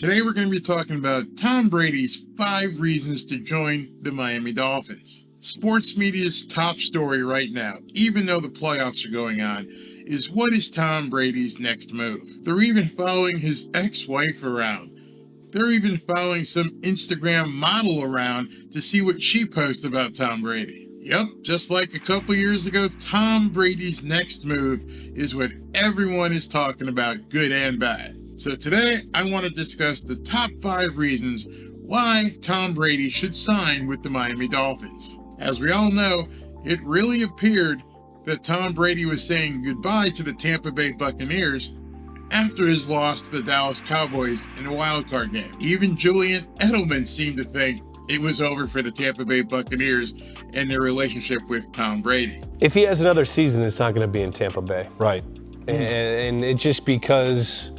Today we're going to be talking about Tom Brady's 5 reasons to join the Miami Dolphins. Sports media's top story right now, even though the playoffs are going on, is what is Tom Brady's next move. They're even following his ex-wife around. They're even following some Instagram model around to see what she posts about Tom Brady. Yep, just like a couple years ago, Tom Brady's next move is what everyone is talking about, good and bad. So today, I want to discuss the top 5 reasons why Tom Brady should sign with the Miami Dolphins. As we all know, it really appeared that Tom Brady was saying goodbye to the Tampa Bay Buccaneers after his loss to the Dallas Cowboys in a wildcard game. Even Julian Edelman seemed to think it was over for the Tampa Bay Buccaneers and their relationship with Tom Brady. If he has another season, it's not going to be in Tampa Bay. Right. And it's just because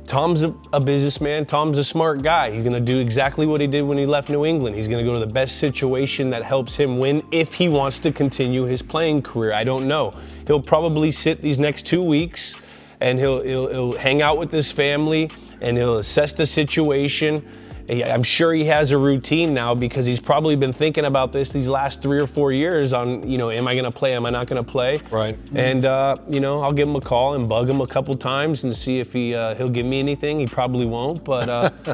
Tom's a businessman. Tom's a smart guy. He's going to do exactly what he did when he left New England. He's going to go to the best situation that helps him win if he wants to continue his playing career. I don't know. He'll probably sit these next 2 weeks and he'll hang out with his family and he'll assess the situation. I'm sure he has a routine now because he's probably been thinking about this these last 3 or 4 years on, am I going to play? Am I not going to play? Right. And, I'll give him a call and bug him a couple times and see if he'll give me anything. He probably won't, but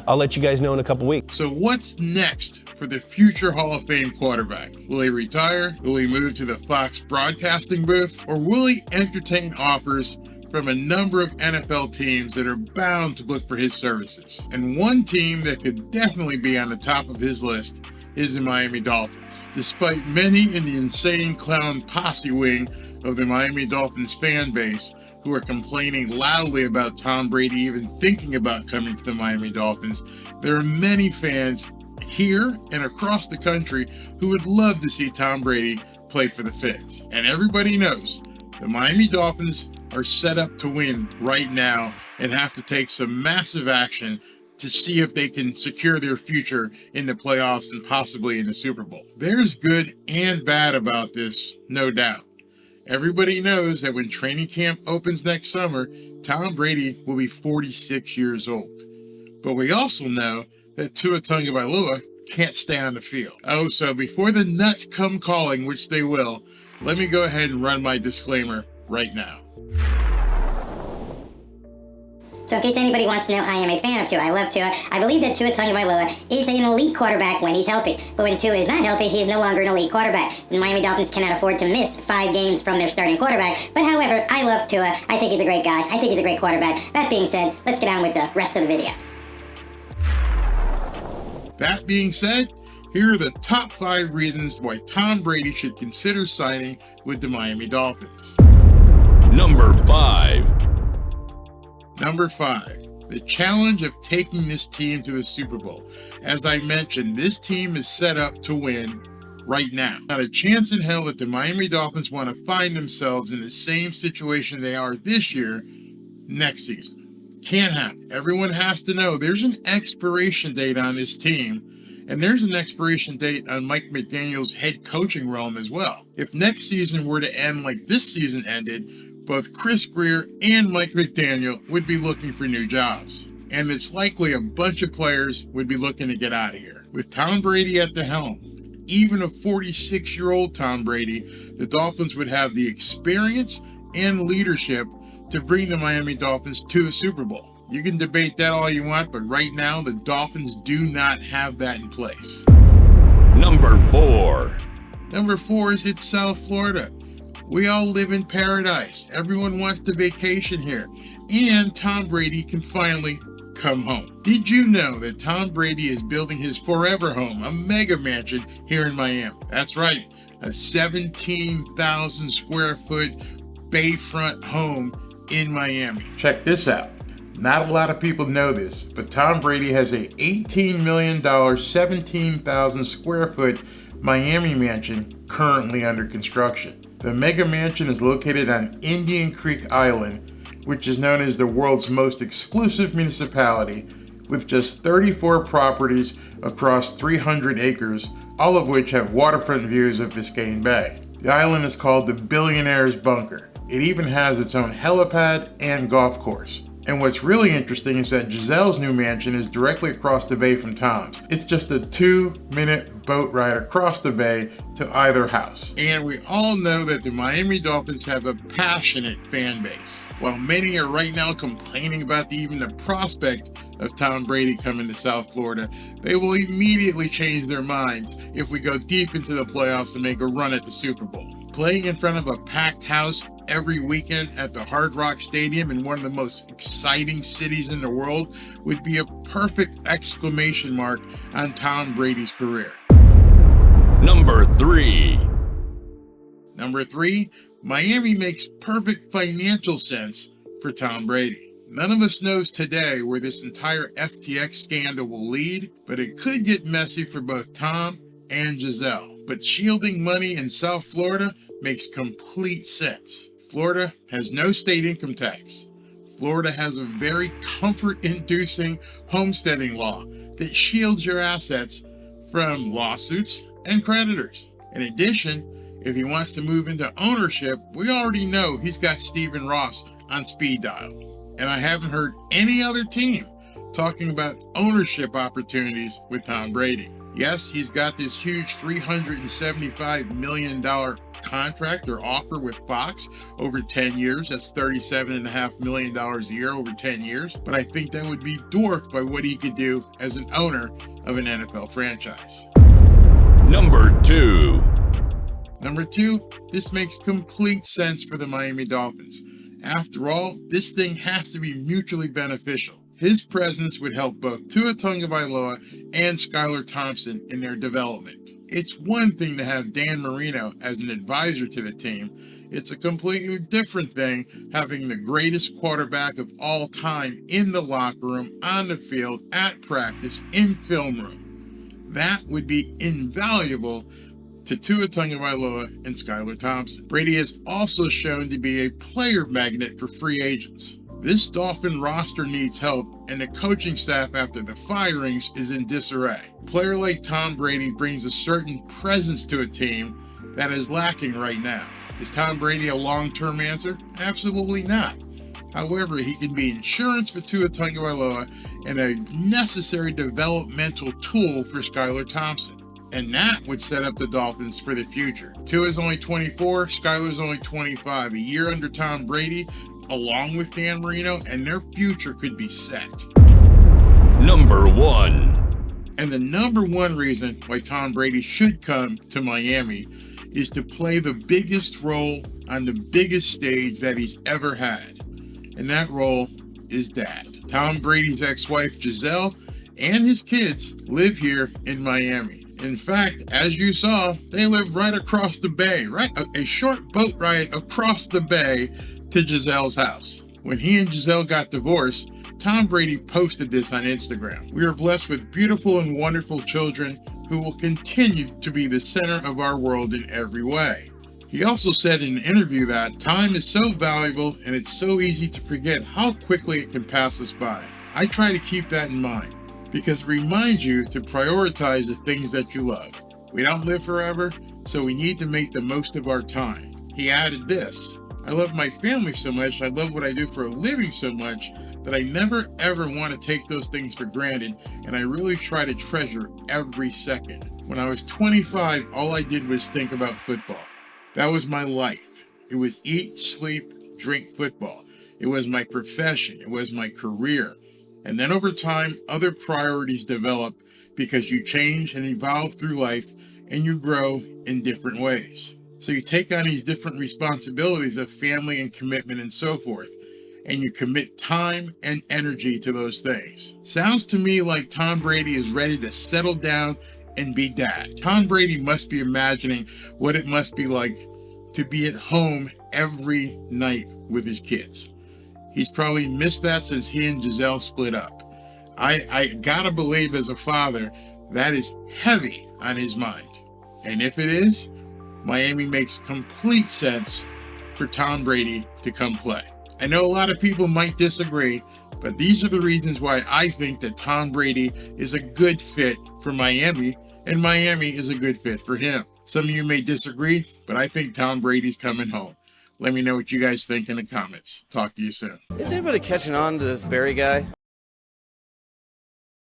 I'll let you guys know in a couple weeks. So what's next for the future Hall of Fame quarterback? Will he retire? Will he move to the Fox broadcasting booth? Or will he entertain offers from a number of NFL teams that are bound to look for his services? And one team that could definitely be on the top of his list is the Miami Dolphins. Despite many in the insane clown posse wing of the Miami Dolphins fan base who are complaining loudly about Tom Brady even thinking about coming to the Miami Dolphins, there are many fans here and across the country who would love to see Tom Brady play for the Fins. And everybody knows the Miami Dolphins are set up to win right now and have to take some massive action to see if they can secure their future in the playoffs and possibly in the Super Bowl. There's good and bad about this, no doubt. Everybody knows that when training camp opens next summer, Tom Brady will be 46 years old. But we also know that Tua Tagovailoa can't stay on the field. Oh, so before the nuts come calling, which they will, let me go ahead and run my disclaimer right now. So in case anybody wants to know, I am a fan of Tua. I love Tua. I believe that Tua Tagovailoa is an elite quarterback when he's healthy. But when Tua is not healthy, he is no longer an elite quarterback. The Miami Dolphins cannot afford to miss 5 games from their starting quarterback. But however, I love Tua. I think he's a great guy. I think he's a great quarterback. That being said, let's get on with the rest of the video. That being said, here are the top 5 reasons why Tom Brady should consider signing with the Miami Dolphins. Number 5. Number 5, the challenge of taking this team to the Super Bowl. As I mentioned, this team is set up to win right now. Not a chance in hell that the Miami Dolphins want to find themselves in the same situation they are this year, next season. Can't happen. Everyone has to know there's an expiration date on this team, and there's an expiration date on Mike McDaniel's head coaching realm as well. If next season were to end like this season ended, both Chris Greer and Mike McDaniel would be looking for new jobs. And it's likely a bunch of players would be looking to get out of here. With Tom Brady at the helm, even a 46-year-old Tom Brady, the Dolphins would have the experience and leadership to bring the Miami Dolphins to the Super Bowl. You can debate that all you want, but right now the Dolphins do not have that in place. Number 4. Number 4 is it's South Florida. We all live in paradise. Everyone wants to vacation here. And Tom Brady can finally come home. Did you know that Tom Brady is building his forever home, a mega mansion here in Miami? That's right, a 17,000 square foot bayfront home in Miami. Check this out. Not a lot of people know this, but Tom Brady has a $18 million, 17,000 square foot Miami mansion currently under construction. The mega mansion is located on Indian Creek Island, which is known as the world's most exclusive municipality, with just 34 properties across 300 acres, all of which have waterfront views of Biscayne Bay. The island is called the Billionaire's Bunker. It even has its own helipad and golf course. And what's really interesting is that Gisele's new mansion is directly across the bay from Tom's. It's just a 2-minute boat ride across the bay to either house. And we all know that the Miami Dolphins have a passionate fan base. While many are right now complaining about even the prospect of Tom Brady coming to South Florida, they will immediately change their minds if we go deep into the playoffs and make a run at the Super Bowl. Playing in front of a packed house every weekend at the Hard Rock Stadium in one of the most exciting cities in the world would be a perfect exclamation mark on Tom Brady's career. Number 3. Number 3, Miami makes perfect financial sense for Tom Brady. None of us knows today where this entire FTX scandal will lead, but it could get messy for both Tom and Gisele. But shielding money in South Florida makes complete sense. Florida has no state income tax. Florida has a very comfort-inducing homesteading law that shields your assets from lawsuits and creditors. In addition, if he wants to move into ownership, we already know he's got Stephen Ross on speed dial. And I haven't heard any other team talking about ownership opportunities with Tom Brady. Yes, he's got this huge $375 million contract or offer with Fox over 10 years. That's $37.5 million a year over 10 years. But I think that would be dwarfed by what he could do as an owner of an NFL franchise. Number 2. Number 2, this makes complete sense for the Miami Dolphins. After all, this thing has to be mutually beneficial. His presence would help both Tua Tagovailoa and Skylar Thompson in their development. It's one thing to have Dan Marino as an advisor to the team. It's a completely different thing having the greatest quarterback of all time in the locker room, on the field, at practice, in film room. That would be invaluable to Tua Tagovailoa and Skylar Thompson. Brady has also shown to be a player magnet for free agents. This Dolphin roster needs help, and the coaching staff after the firings is in disarray. A player like Tom Brady brings a certain presence to a team that is lacking right now. Is Tom Brady a long-term answer? Absolutely not. However, he can be insurance for Tua Tagovailoa and a necessary developmental tool for Skylar Thompson. And that would set up the Dolphins for the future. Tua is only 24, Skylar's only 25. A year under Tom Brady, along with Dan Marino, and their future could be set. Number 1. And the number one reason why Tom Brady should come to Miami is to play the biggest role on the biggest stage that he's ever had. And that role is dad. Tom Brady's ex-wife Gisele and his kids live here in Miami. In fact, as you saw, they live right across the bay, right? A short boat ride across the bay to Gisele's house. When he and Gisele got divorced, Tom Brady posted this on Instagram. We are blessed with beautiful and wonderful children who will continue to be the center of our world in every way. He also said in an interview that time is so valuable and it's so easy to forget how quickly it can pass us by. I try to keep that in mind because it reminds you to prioritize the things that you love. We don't live forever, so we need to make the most of our time. He added this: I love my family so much, I love what I do for a living so much, that I never ever want to take those things for granted, and I really try to treasure every second. When I was 25, all I did was think about football. That was my life. It was eat, sleep, drink football. It was my profession. It was my career. And then over time, other priorities develop because you change and evolve through life and you grow in different ways. So you take on these different responsibilities of family and commitment and so forth, and you commit time and energy to those things. Sounds to me like Tom Brady is ready to settle down and be dad. Tom Brady must be imagining what it must be like to be at home every night with his kids. He's probably missed that since he and Gisele split up. I gotta believe as a father, that is heavy on his mind. And if it is, Miami makes complete sense for Tom Brady to come play. I know a lot of people might disagree, but these are the reasons why I think that Tom Brady is a good fit for Miami, and Miami is a good fit for him. Some of you may disagree, but I think Tom Brady's coming home. Let me know what you guys think in the comments. Talk to you soon. Is anybody catching on to this Barry guy?